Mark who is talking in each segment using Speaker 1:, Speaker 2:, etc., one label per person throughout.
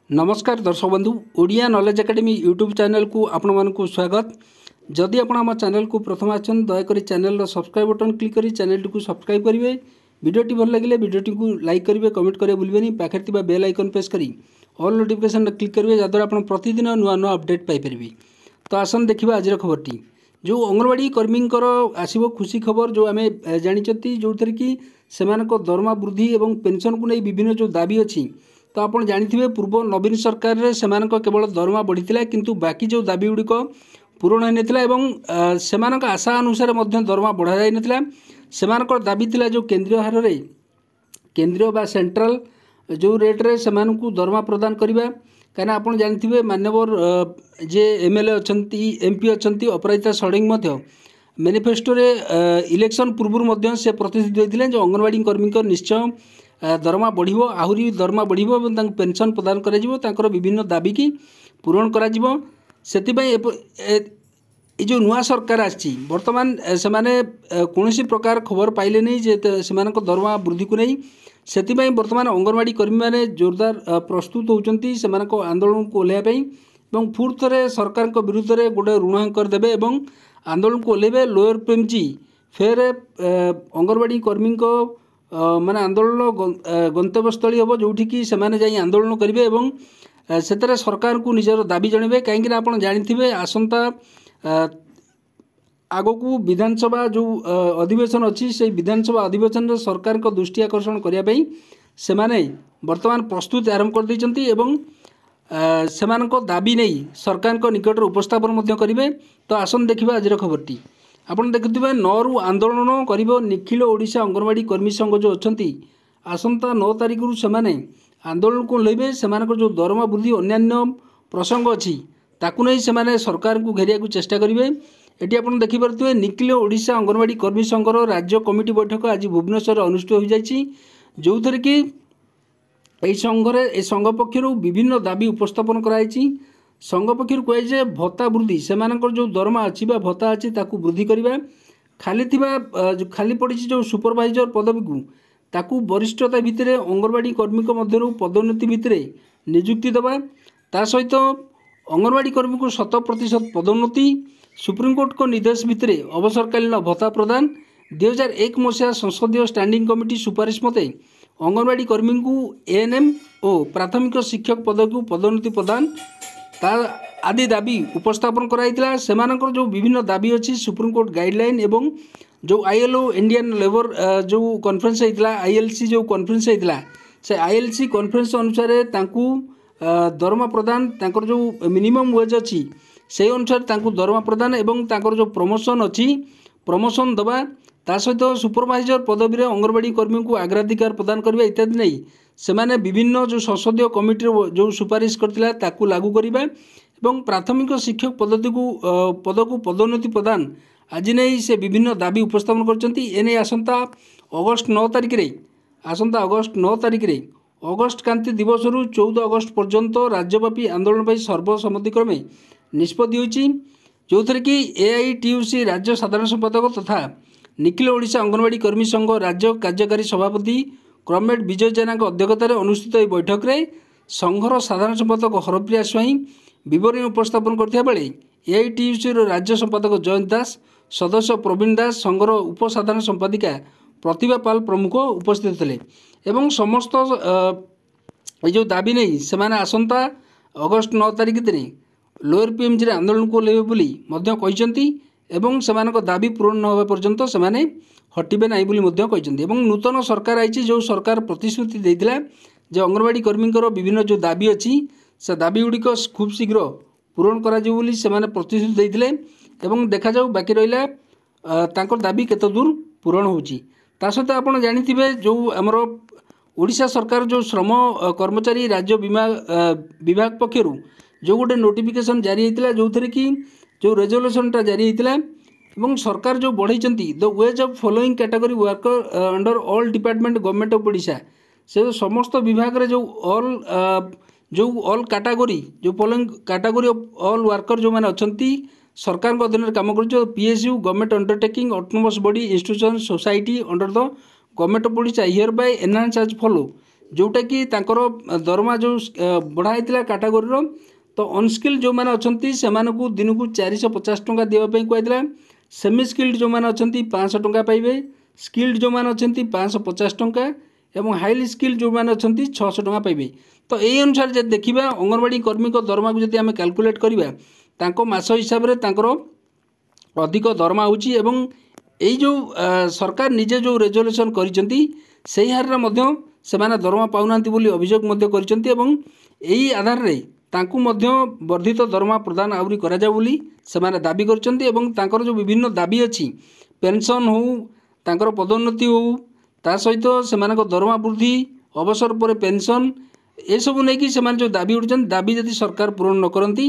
Speaker 1: नमस्कार दर्शक बंधु Odia knowledge academy YouTube channel को आपण मानक स्वागत। जदि आपण आम चैनल को प्रथम आछन दयाकोरी चैनल सब्सक्राइब बटन क्लिक करी चैनल को सब्सक्राइब करेंगे। वीडियोटी भल लगे वीडियोटी को लाइक करेंगे, कमेंट करेंगे भूलें। पाखे थी बेल आइकन प्रेस करी ऑल नोटिफिकेशन क्लिक करेंगे जहाँद्वारा आप प्रतिदिन नुआ नुआ अपडेट पाइपर। तो आसन देखा आज खबरटी जो अंगनवाड़ी कर्मी आसो खुशी खबर जो आम जानते जो थे कि दरमा वृद्धि और पेंशन को नहीं विभिन्न जो दाबी अच्छी। तो आप जानते पूर्व नवीन सरकार रे केवल दरमा बढ़ी किंतु बाकी जो दाबी गुड़िक पूरण होता से आशा अनुसार दरमा बढ़ा जाई नथिला। सेमानकर दाबी थिला जो केंद्रीय हार रे केंद्रीय बा सेंट्रल जो रेट रे सेमान को दरमा प्रदान करबा। कहीं आप जानते मान्यवर जे एमएलए अच्छी एमपी अच्छी अपराजिता षडंगी मैनिफेस्टो रे इलेक्शन पूर्व से प्रतिश्रुति देते जो अंगनवाड़ी कर्मी निश्चय दरमा बढ़िबो, आहुरी दरमा बढ़िबो और पेंशन प्रदान कर विभिन्न दाबी की पूरण करा जो नुआ सरकार आछि वर्तमान से कौन प्रकार खबर पाइले नहीं जे दरमा वृद्धि को नहीं से वर्तमान अंगनवाड़ी कर्मी मैंने जोरदार प्रस्तुत होती से आंदोलन को ओह्लैवाई और पुर थे सरकार विरुद्ध में गोटे ऋण करदे और आंदोलन को ओह्लैबे। लोअर पीएमजी फेर अंगनवाड़ी कर्मी माने आंदोलन गंतव्यस्थली हम जोठी कि से आंदोलन करेंगे और से सरकार को निजर दाबी जनइबे। कहीं आप जानते आसंता आग को विधानसभा जो अधिवेशन अच्छी से विधानसभा अधिवेशन सरकार को दृष्टि आकर्षण करने से वर्तमान प्रस्तुत आरंभ कर देइचंती एवं सेमानक दाबी नहीं सरकार को निकट उपस्थापन करेंगे। तो आसन देखा आज खबरटी आप देखुए 9 रु आंदोलन कर निखिल ओडिशा अंगनवाड़ी कर्मी संघ जो अच्छा आसंता 9 तारिख रु सेमाने आंदोलन को लेबे। सेमानक जो दरमा वृद्धि अन्यान्य प्रसंग अच्छी ताकू नहीं से सरकार को घेरिया चेष्टा करेंगे। ये आप देखिपे निखिल ओडिशा अंगनवाड़ी कर्मी संघर राज्य कमिटी बैठक आज भुवनेश्वर अनुष्ठित हो जाएगी जो थे कि संघ पक्षर विभिन्न दाबी उपस्थापन कराई। संघ पक्षर कहे भत्ता वृद्धि से जो दरमा अच्छी भत्ता अच्छी ताकू वृद्धि करवा, खाली पड़ी जो सुपरवाइजर पदवी को ताकू वरिष्ठता भितर अंगनवाड़ी कर्मी पदोन्नति भितर नियुक्ति देवा, ता सहित अंगनवाड़ी कर्मी को 100% पदोन्नति, सुप्रीमकोर्ट को निर्देश भितर अवसरकालीन भत्ता प्रदान, 2001 मसीहा संसदीय स्टैंडिंग कमिटी सुपारिश मते अंगनवाड़ी कर्मी को एएनएम और प्राथमिक शिक्षक पद को पदोन्नति प्रदान आदि दाबी उपस्थापन कराइला। सेमानकर जो विभिन्न दाबी अच्छी सुप्रीमकोर्ट गाइडलाइन एवं जो आईएलओ इंडियन लेबर जो कॉन्फ्रेंस होता आईएलसी जो कॉन्फ्रेंस होता से आईएलसी कॉन्फ्रेंस अनुसार तांकू दरमा प्रदान तांकर जो मिनिमम वेज अच्छी से अनुसार तांकू दरमा प्रदान एवं तांकर जो प्रमोशन अच्छी प्रमोशन दबा, ता सहित सुपरवाइजर पदवी रे अंगनवाड़ी कर्मी को अग्राधिकार प्रदान करबा इत्यादि नहीं सेमाने विभिन्न जो संसदीय कमिटी जो सुपारिश करथिला ताकू लागू करबा एवं प्राथमिक शिक्षक पद्धति को पद को पदोन्नति प्रदान आज नहीं से विभिन्न दाबी उपस्थापन करछंती। एने आसंता अगस्त 9 तारिख रे अगस्त क्रांति दिवस रु 14 अगस्त पर्यंत राज्यव्यापी आंदोलन पर सर्वसम्मतिक्रमे निष्पत्ति होईची जो थे कि एआईटीयूसी राज्य साधारण संपादक तथा निखिल ओडिशा अंगनवाड़ी कर्मी संघ राज्य कार्यकारी सभापति क्रमेट विजय जेना अध्यक्षतार अनुष्ठित बैठक में संघर साधारण संपादक हरप्रिया स्वाई विवरणी उपस्थापन करथिया बेले एआईटीयूसी राज्य संपादक जयंत दास, सदस्य प्रवीण दास, संघर उपसाधारण संपादिका प्रतिभा पाल प्रमुख उपस्थित थे एवं समस्त जो दाबी नहीं से आसंता अगस्त 9 तारिख दिन लोअर पीएमजी रे आंदोलन को लेबे बोली मध्य कहिसंती एवं सेमानक दाबी पूरण न होबा पर्यंत सेमाने हटिबे नाही बोली मध्य कहिसंती। एवं नूतन सरकार आइछि जो सरकार प्रतिश्रुति देइथिला जे अंगनवाड़ी कर्मींकर विभिन्न जो दाबी अच्छी से दाबी गुड़िक खूब शीघ्र पूरण करा जिवो बोली सेमाने प्रतिश्रुति देइथिले एवं देखा जाऊ बाकी रहिला तांकर दाबी केते दूर पूरण होउची। ता सहित आपण जानिथिबे जो हमर ओडिशा सरकार जो श्रम कर्मचारी राज्य बीमा विभाग पक्षरु जो गोटे नोटिफिकेशन जारी होता जो थे कि जो रेजोल्यूशनटा जारी होता एवं सरकार जो बढ़ाई the wage of following category worker under all department government of Odisha से समस्त विभाग रे जो ऑल कैटेगरी जो following category of all worker जो मैंने अच्छी सरकार को अधीन काम कर PSU government undertaking autonomous body institution society under the government of Odisha hereby enhance as follow जोटा कि तांकर दरमा जो बढ़ा होता कैटेगोरी तो अनस्किल्ड जो मैंने अच्छा से दिन को 450 टंका देवाई कहला। सेमी स्किल्ड जो मैंने अच्छा 500 टंका पाइबे, स्किल्ड जो मैंने अच्छा 550 टंका एवं हाईली स्किल्ड जो मैंने अच्छा 600 टंका पाइबे। तो यही अनुसार जब देखा अंगनवाड़ी कर्मी दरमा को जब आम कैलकुलेट करवा मास हिसाब से अधिक दरमा होची एवं यही जो सरकार निजे जो रेजोल्यूशन करिसेंती सेही हार से दरमा पाउना अभियोग यही आधार रे तांकु मध्य वर्धित दरमा प्रदान आउरी करा जाउ बोली सेमाने दाबी करछन्ती एवं तांकर जो विभिन्न दाबी अछि पेंशन हो तांकर पदोन्नति हो ता सहित सेमानक दरमा वृद्धि अवसर पर पेंशन ए सब नै कि सेमाने जो दाबी उठछन दाबी यदि सरकार पूरण न करंती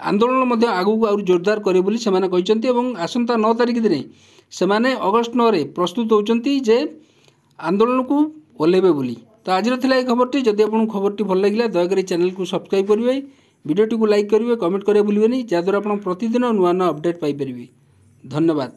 Speaker 1: आंदोलन मध्य आगु आउरी जोरदार करे बोली सेमाने कहिसन्ती एवं आसंता 9 तारिख दिन सेमाने अगस्त 9 रे प्रस्तुत होउछन्ती जे आंदोलन को ओल्हेबे बोली। तो आज ये खबरटी जदि आपको खबरटी भल लगे दयाकोरी चैनल को सब्सक्राइब करेंगे, वीडियो को लाइक करेंगे, कमेंट करेंगे भूलें जहाँद्वारा आप प्रतिदिन नुआ नुआ अपडेट पाइपर। धन्यवाद।